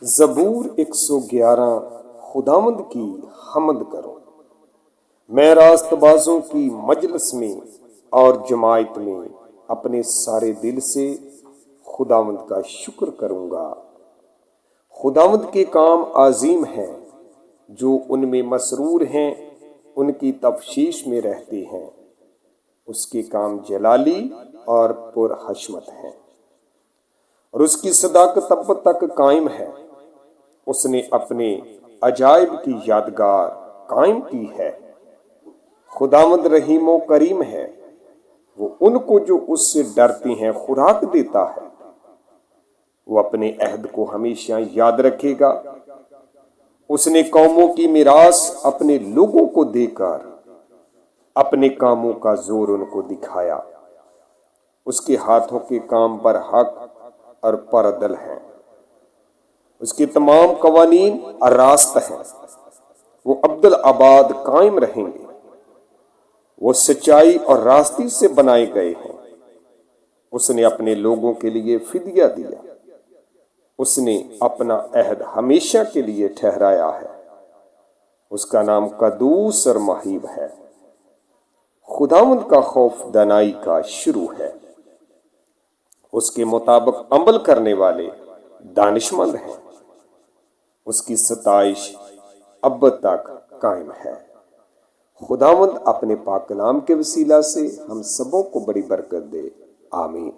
زبور 111 خداوند کی حمد کرو۔ میں راست بازوں کی مجلس میں اور جماعت میں اپنے سارے دل سے خداوند کا شکر کروں گا۔ خداوند کے کام عظیم ہیں، جو ان میں مسرور ہیں ان کی تفشیش میں رہتے ہیں۔ اس کے کام جلالی اور پرحشمت ہیں، اور اس کی صداقت اب تک قائم ہے۔ اس نے اپنے عجائب کی یادگار قائم کی ہے۔ خداوند رحیم و کریم ہے، وہ ان کو جو اس سے ڈرتے ہیں خوراک دیتا ہے۔ وہ اپنے عہد کو ہمیشہ یاد رکھے گا۔ اس نے قوموں کی میراث اپنے لوگوں کو دے کر اپنے کاموں کا زور ان کو دکھایا۔ اس کے ہاتھوں کے کام پر حق اور پردل ہیں، اس کے تمام قوانین راست ہیں۔ وہ ابدالآباد قائم رہیں گے، وہ سچائی اور راستی سے بنائے گئے ہیں۔ اس نے اپنے لوگوں کے لیے فدیہ دیا، اس نے اپنا عہد ہمیشہ کے لیے ٹھہرایا ہے۔ اس کا نام قدوس اور مہیب ہے۔ خداوند کا خوف دانائی کا شروع ہے، اس کے مطابق عمل کرنے والے دانشمند ہیں۔ اس کی ستائش اب تک قائم ہے۔ خداوند اپنے پاک کلام کے وسیلہ سے ہم سبوں کو بڑی برکت دے، آمین۔